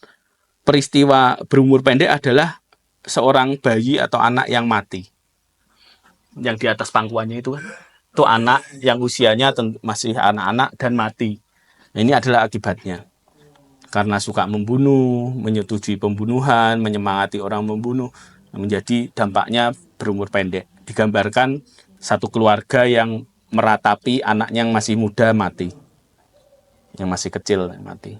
peristiwa berumur pendek adalah seorang bayi atau anak yang mati. Yang di atas pangkuannya itu anak yang usianya masih anak-anak dan mati. Nah, ini adalah akibatnya. Karena suka membunuh, menyetujui pembunuhan, menyemangati orang membunuh, menjadi dampaknya berumur pendek. Digambarkan satu keluarga yang meratapi anaknya yang masih muda mati. Yang masih kecil mati.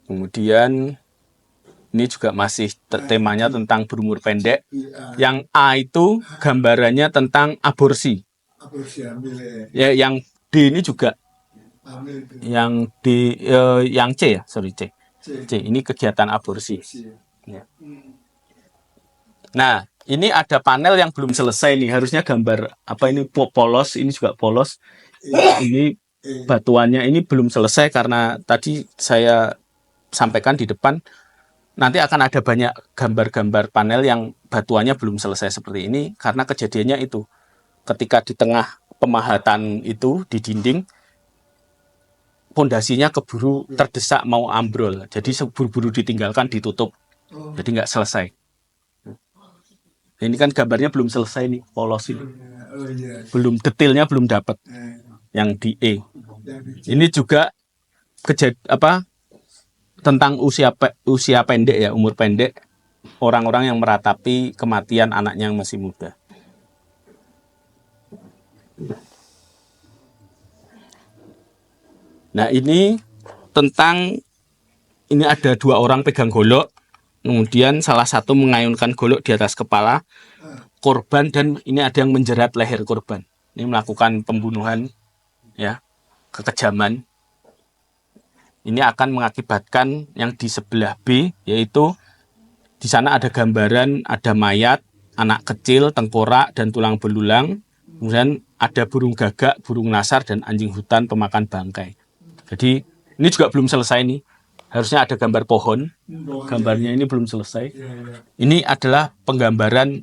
Kemudian ini juga masih temanya tentang berumur pendek. Yang A itu gambarannya tentang aborsi. Ya, yang D ini juga. Yang D, yang C ya, sorry C. Ini kegiatan aborsi. Ya. Nah, ini ada panel yang belum selesai nih. Harusnya gambar apa ini polos, ini juga polos. Ini batuannya ini belum selesai karena tadi saya sampaikan di depan nanti akan ada banyak gambar-gambar panel yang batuannya belum selesai seperti ini karena kejadiannya itu ketika di tengah pemahatan itu di dinding pondasinya keburu terdesak mau ambrol, jadi buru-buru ditinggalkan, ditutup, jadi nggak selesai. Ini kan gambarnya belum selesai nih, polos ini, belum detailnya belum dapat. Yang di E, ini juga tentang usia pendek ya, umur pendek, orang-orang yang meratapi kematian anaknya yang masih muda. Nah ini tentang, ini ada dua orang pegang golok, kemudian salah satu mengayunkan golok di atas kepala, korban dan ini ada yang menjerat leher korban. Ini melakukan pembunuhan, ya, kekejaman. Ini akan mengakibatkan yang di sebelah B, yaitu di sana ada gambaran, ada mayat, anak kecil, tengkorak, dan tulang belulang. Kemudian ada burung gagak, burung nasar, dan anjing hutan pemakan bangkai. Jadi ini juga belum selesai nih. Harusnya ada gambar pohon. Gambarnya ini belum selesai. Ini adalah penggambaran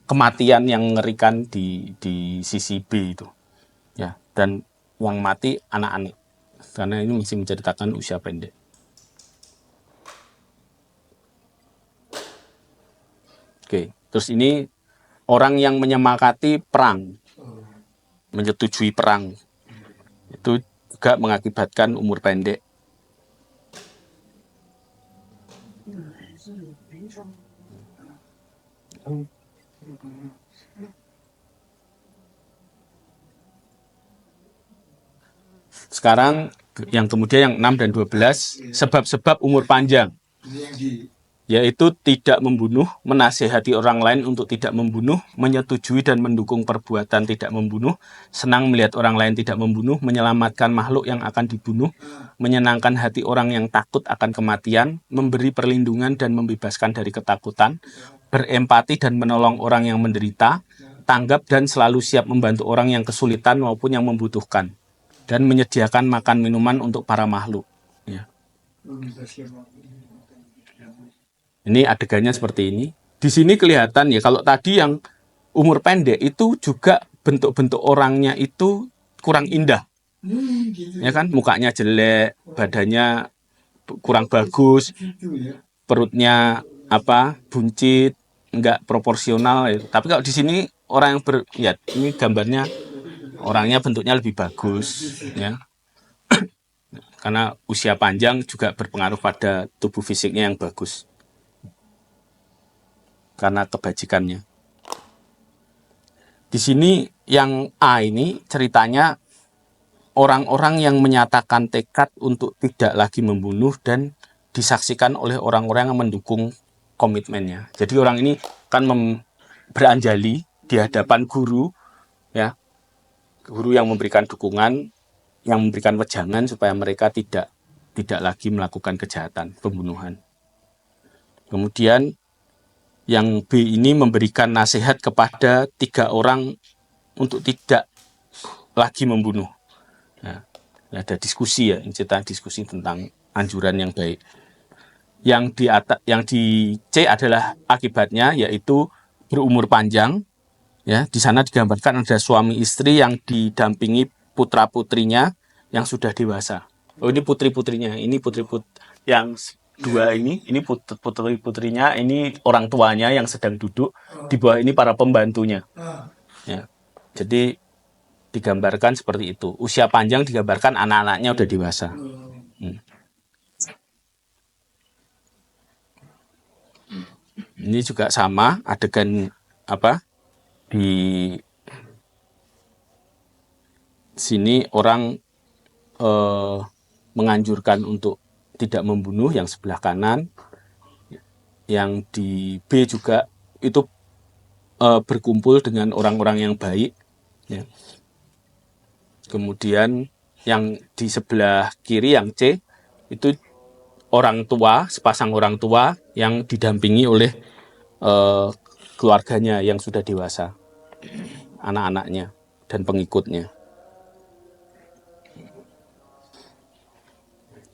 kematian yang mengerikan di sisi B itu. Ya, dan yang mati anak-anak. Karena ini masih menceritakan usia pendek. Oke, terus ini orang yang menyemangati perang, menyetujui perang, itu juga mengakibatkan umur pendek. Sekarang yang kemudian yang 6 dan 12, sebab-sebab umur panjang, yaitu tidak membunuh, menasihati orang lain untuk tidak membunuh, menyetujui dan mendukung perbuatan tidak membunuh, senang melihat orang lain tidak membunuh, menyelamatkan makhluk yang akan dibunuh, menyenangkan hati orang yang takut akan kematian, memberi perlindungan dan membebaskan dari ketakutan, berempati dan menolong orang yang menderita, tanggap dan selalu siap membantu orang yang kesulitan maupun yang membutuhkan, dan menyediakan makan minuman untuk para makhluk. Ya. Ini adegannya seperti ini. Di sini kelihatan ya, kalau tadi yang umur pendek itu juga bentuk-bentuk orangnya itu kurang indah. Ya kan, mukanya jelek, badannya kurang bagus, perutnya buncit, enggak proporsional. Tapi kalau di sini orang yang ini gambarnya orangnya bentuknya lebih bagus, ya. Karena usia panjang juga berpengaruh pada tubuh fisiknya yang bagus. Karena kebajikannya. Di sini yang A ini ceritanya orang-orang yang menyatakan tekad untuk tidak lagi membunuh dan disaksikan oleh orang-orang yang mendukung komitmennya. Jadi orang ini kan beranjali di hadapan guru, ya, guru yang memberikan dukungan, yang memberikan wejangan supaya mereka tidak lagi melakukan kejahatan pembunuhan. Kemudian yang B ini memberikan nasihat kepada 3 orang untuk tidak lagi membunuh. Nah, ada diskusi ya, cerita diskusi tentang anjuran yang baik. Yang di C adalah akibatnya, yaitu berumur panjang. Ya, di sana digambarkan ada suami istri yang didampingi putra-putrinya yang sudah dewasa. Oh, ini putri-putrinya, ini yang 2 ini putri-putrinya, ini orang tuanya yang sedang duduk, di bawah ini para pembantunya. Ya. Jadi digambarkan seperti itu. Usia panjang digambarkan anak-anaknya udah dewasa. Ini juga sama adegan di sini orang menganjurkan untuk tidak membunuh yang sebelah kanan. Yang di B juga itu berkumpul dengan orang-orang yang baik, ya. Kemudian yang di sebelah kiri yang C itu orang tua, sepasang orang tua yang didampingi oleh keluarganya yang sudah dewasa, anak-anaknya dan pengikutnya.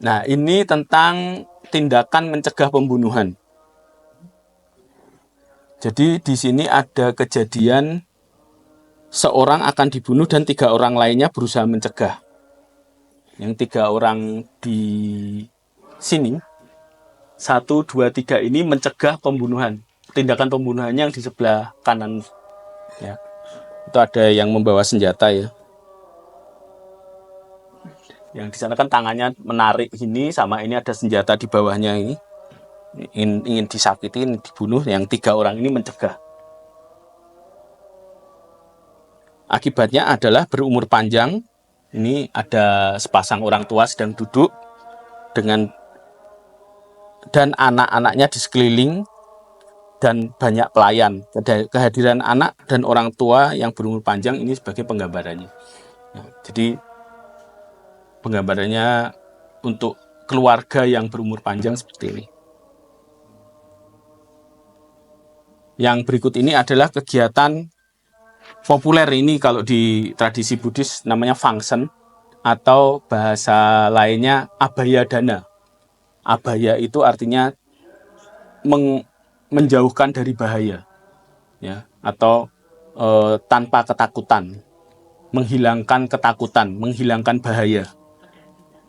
Nah, ini tentang tindakan mencegah pembunuhan. Jadi di sini ada kejadian seorang akan dibunuh dan 3 orang lainnya berusaha mencegah. Yang 3 orang di sini, 1, 2, 3 ini mencegah pembunuhan. Tindakan pembunuhannya yang di sebelah kanan, ya. Itu ada yang membawa senjata, ya. Yang di sana kan tangannya menarik ini, sama ini ada senjata di bawahnya ini. Ingin disakiti, ingin dibunuh. Yang 3 orang ini mencegah. Akibatnya adalah berumur panjang. Ini ada sepasang orang tua sedang duduk dan anak-anaknya di sekeliling, dan banyak pelayan. Kehadiran anak dan orang tua yang berumur panjang ini sebagai penggambarannya. Nah, jadi penggambarannya untuk keluarga yang berumur panjang seperti ini. Yang berikut ini adalah kegiatan populer, ini kalau di tradisi Buddhis namanya function, atau bahasa lainnya abhaya dana. Abhaya itu artinya menjauhkan dari bahaya, ya, atau tanpa ketakutan, menghilangkan ketakutan, menghilangkan bahaya,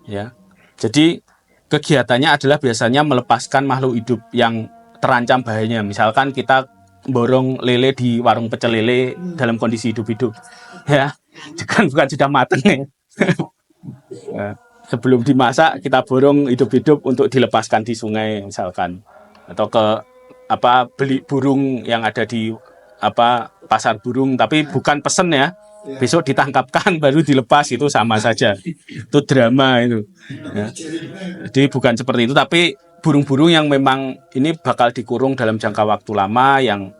ya. Jadi kegiatannya adalah biasanya melepaskan makhluk hidup yang terancam bahayanya. Misalkan kita borong lele di warung pecel lele dalam kondisi hidup-hidup, ya, bukan sudah mateng ya. Ya, sebelum dimasak kita borong hidup-hidup untuk dilepaskan di sungai misalkan, atau ke beli burung yang ada di pasar burung, tapi bukan pesen ya, besok ditangkapkan baru dilepas, itu sama saja, itu drama itu, ya. Jadi bukan seperti itu, tapi burung-burung yang memang ini bakal dikurung dalam jangka waktu lama, yang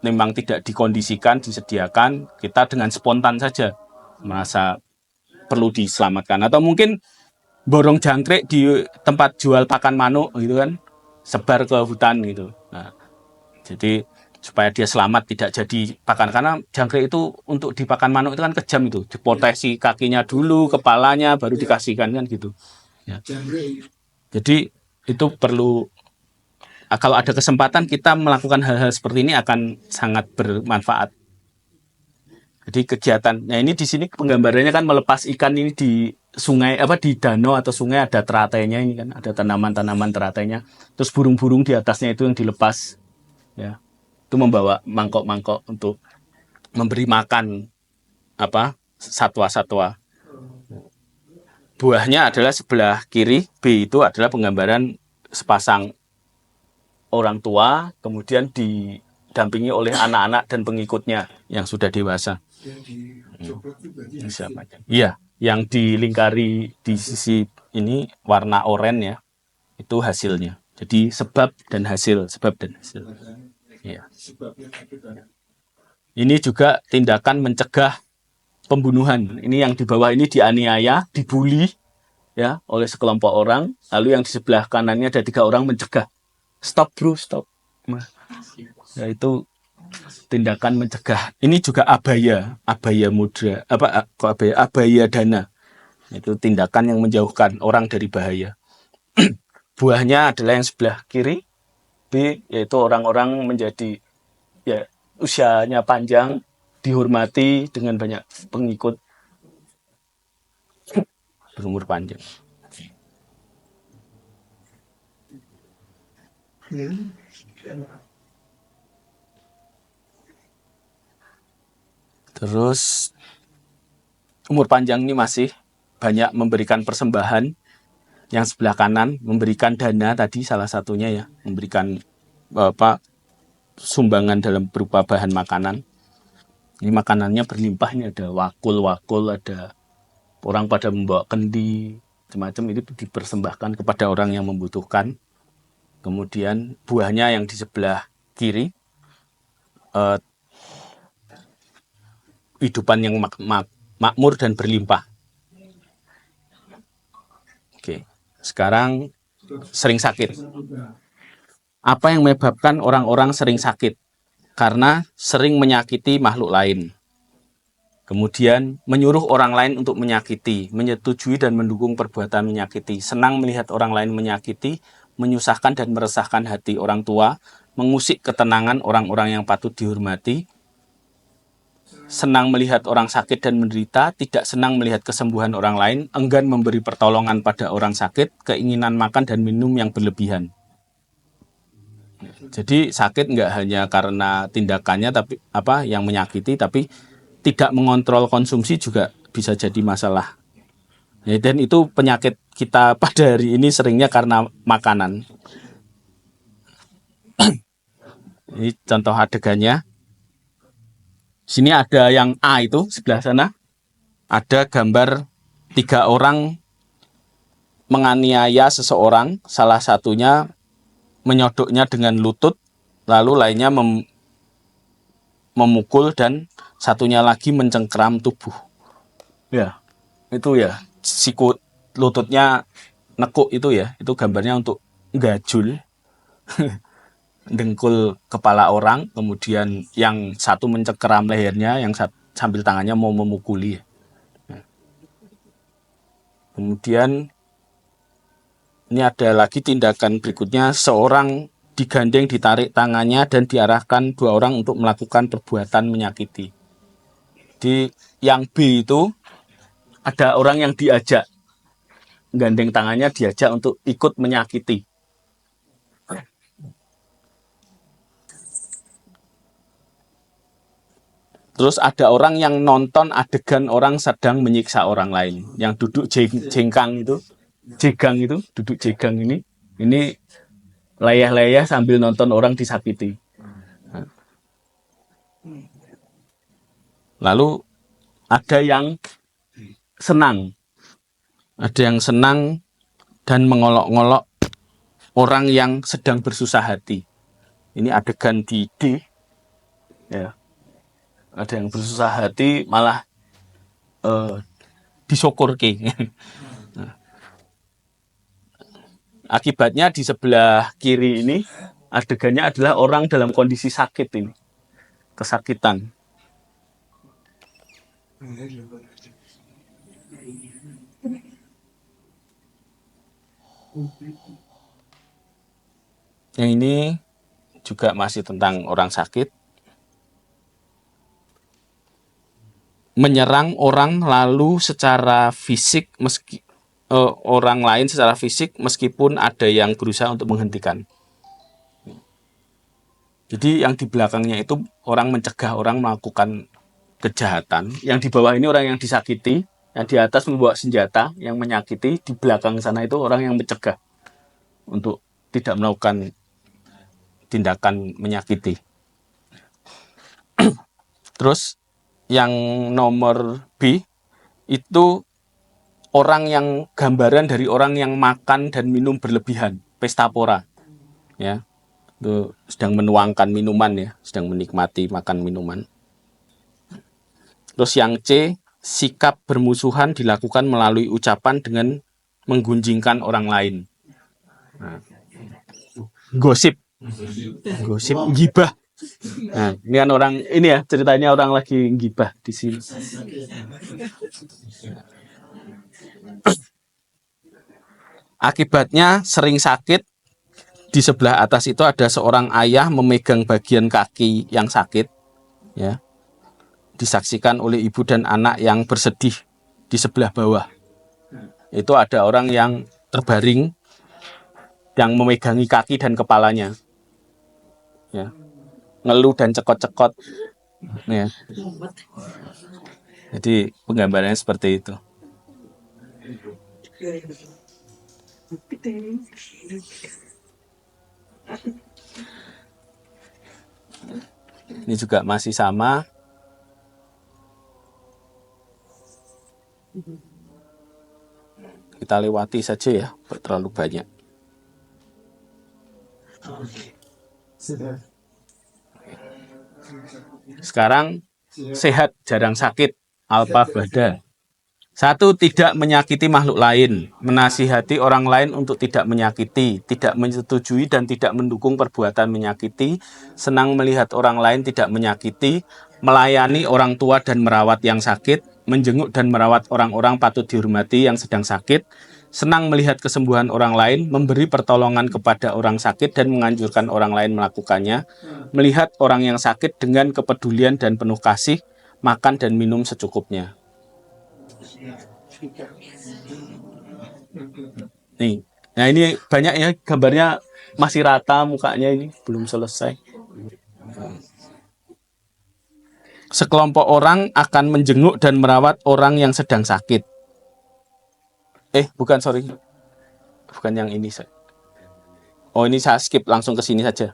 memang tidak dikondisikan, disediakan, kita dengan spontan saja merasa perlu diselamatkan. Atau mungkin borong jangkrik di tempat jual pakan manuk gitu kan, sebar ke hutan gitu. Nah, jadi supaya dia selamat, tidak jadi pakan, karena jangkrik itu untuk dipakan manuk itu kan kejam, itu dipotesi kakinya dulu, kepalanya baru dikasihkan kan gitu, ya. Jadi itu perlu, kalau ada kesempatan kita melakukan hal-hal seperti ini akan sangat bermanfaat. Jadi kegiatannya ini di sini penggambarannya kan melepas ikan ini di sungai, di danau atau sungai, ada teratainya ini kan, ada tanaman-tanaman teratainya. Terus burung-burung di atasnya itu yang dilepas, ya. Itu membawa mangkok-mangkok untuk memberi makan satwa-satwa. Buahnya adalah sebelah kiri, B itu adalah penggambaran sepasang orang tua, kemudian didampingi oleh anak-anak dan pengikutnya yang sudah dewasa. Iya, yang dilingkari di sisi ini warna oranye ya, itu hasilnya. Jadi sebab dan hasil. Ya. Ini juga tindakan mencegah pembunuhan. Ini yang di bawah ini dianiaya, dibully ya oleh sekelompok orang. Lalu yang di sebelah kanannya ada 3 orang mencegah. Stop bro, stop. Ya, itu tindakan mencegah. Ini juga abhaya mudra, abhaya dana. Itu tindakan yang menjauhkan orang dari bahaya. Buahnya adalah yang sebelah kiri, B, yaitu orang-orang menjadi, ya, usianya panjang, dihormati dengan banyak pengikut, berumur panjang. Terus umur panjang ini masih banyak memberikan persembahan. Yang sebelah kanan memberikan dana tadi salah satunya ya, memberikan sumbangan dalam berupa bahan makanan. Ini makanannya berlimpah, ini ada wakul, ada orang pada membawa kendi, macam-macam, itu dipersembahkan kepada orang yang membutuhkan. Kemudian buahnya yang di sebelah kiri, hidupan yang makmur dan berlimpah. Oke, sekarang sering sakit. Apa yang menyebabkan orang-orang sering sakit? Karena sering menyakiti makhluk lain. Kemudian menyuruh orang lain untuk menyakiti, menyetujui dan mendukung perbuatan menyakiti, senang melihat orang lain menyakiti, menyusahkan dan meresahkan hati orang tua, mengusik ketenangan orang-orang yang patut dihormati, senang melihat orang sakit dan menderita, tidak senang melihat kesembuhan orang lain, enggan memberi pertolongan pada orang sakit, keinginan makan dan minum yang berlebihan. Jadi sakit nggak hanya karena tindakannya tapi yang menyakiti, tapi tidak mengontrol konsumsi juga bisa jadi masalah. Ya, dan itu penyakit kita pada hari ini seringnya karena makanan. Ini contoh adegannya. Sini ada yang A, itu sebelah sana ada gambar 3 orang menganiaya seseorang, salah satunya menyodoknya dengan lutut, lalu lainnya memukul dan satunya lagi mencengkeram tubuh. Ya, itu ya siku lututnya nekuk itu ya, itu gambarnya untuk gajul, dengkul kepala orang, kemudian yang satu mencengkeram lehernya, yang sambil tangannya mau memukuli. Kemudian ini ada lagi tindakan berikutnya, seorang digandeng, ditarik tangannya, dan diarahkan dua orang untuk melakukan perbuatan menyakiti. Di yang B itu ada orang yang diajak, gandeng tangannya diajak untuk ikut menyakiti. Terus ada orang yang nonton adegan orang sedang menyiksa orang lain, yang duduk jengkang itu, jegang itu, duduk jegang ini layah-layah sambil nonton orang disakiti. Lalu ada yang senang. Ada yang senang dan mengolok-ngolok orang yang sedang bersusah hati. Ini adegan di D. Ya. Ada yang bersusah hati malah disyukurke. Akibatnya di sebelah kiri ini adegannya adalah orang dalam kondisi sakit ini. Kesakitan. Yang ini juga masih tentang orang sakit. Menyerang orang lalu secara fisik orang lain secara fisik meskipun ada yang berusaha untuk menghentikan. Jadi yang di belakangnya itu orang mencegah orang melakukan kejahatan. Yang di bawah ini orang yang disakiti, yang di atas membawa senjata yang menyakiti, di belakang sana itu orang yang mencegah untuk tidak melakukan tindakan menyakiti. Terus yang nomor B itu orang yang gambaran dari orang yang makan dan minum berlebihan, pesta pora, ya, itu sedang menuangkan minuman ya, sedang menikmati makan minuman. Terus yang C, sikap bermusuhan dilakukan melalui ucapan dengan menggunjingkan orang lain. Nah, gosip, gibah. Nah, ini kan orang ini ya ceritanya orang lagi gibah di sini. Akibatnya sering sakit. Di sebelah atas itu ada seorang ayah memegang bagian kaki yang sakit, ya. Disaksikan oleh ibu dan anak yang bersedih di sebelah bawah. Itu ada orang yang terbaring yang memegangi kaki dan kepalanya, ya. Ngeluh dan cekot-cekot, ya. Jadi penggambarannya seperti itu. Ini juga masih sama. Kita lewati saja ya, terlalu banyak. Sekarang sehat jarang sakit, alpa bada. 1. Tidak menyakiti makhluk lain, menasihati orang lain untuk tidak menyakiti, tidak menyetujui dan tidak mendukung perbuatan menyakiti, senang melihat orang lain tidak menyakiti, melayani orang tua dan merawat yang sakit, menjenguk dan merawat orang-orang patut dihormati yang sedang sakit, senang melihat kesembuhan orang lain, memberi pertolongan kepada orang sakit dan menganjurkan orang lain melakukannya, melihat orang yang sakit dengan kepedulian dan penuh kasih, makan dan minum secukupnya. Nih, nah ini banyak ya gambarnya, masih rata mukanya, ini belum selesai. Sekelompok orang akan menjenguk dan merawat orang yang sedang sakit. Bukan, sorry. Bukan yang ini. Oh, ini saya skip langsung ke sini saja.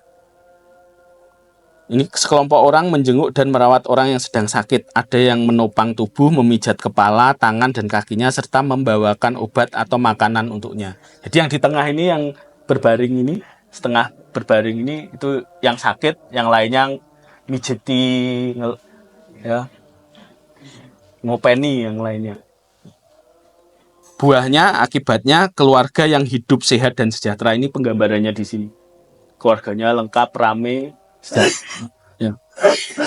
Ini sekelompok orang menjenguk dan merawat orang yang sedang sakit. Ada yang menopang tubuh, memijat kepala, tangan, dan kakinya, serta membawakan obat atau makanan untuknya. Jadi yang di tengah ini yang berbaring ini, setengah berbaring ini itu yang sakit, yang lainnya mijeti, ya, ngopeni yang lainnya. Buahnya akibatnya keluarga yang hidup sehat dan sejahtera, ini penggambarannya di sini. Keluarganya lengkap, rame, ya,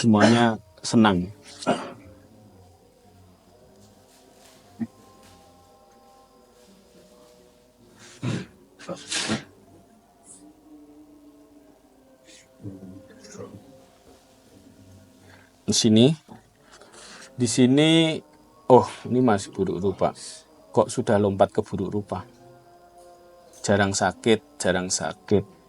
semuanya senang. Di sini, oh ini masih buruk rupa. Kok sudah lompat ke buruk rupa? Jarang sakit, jarang sakit.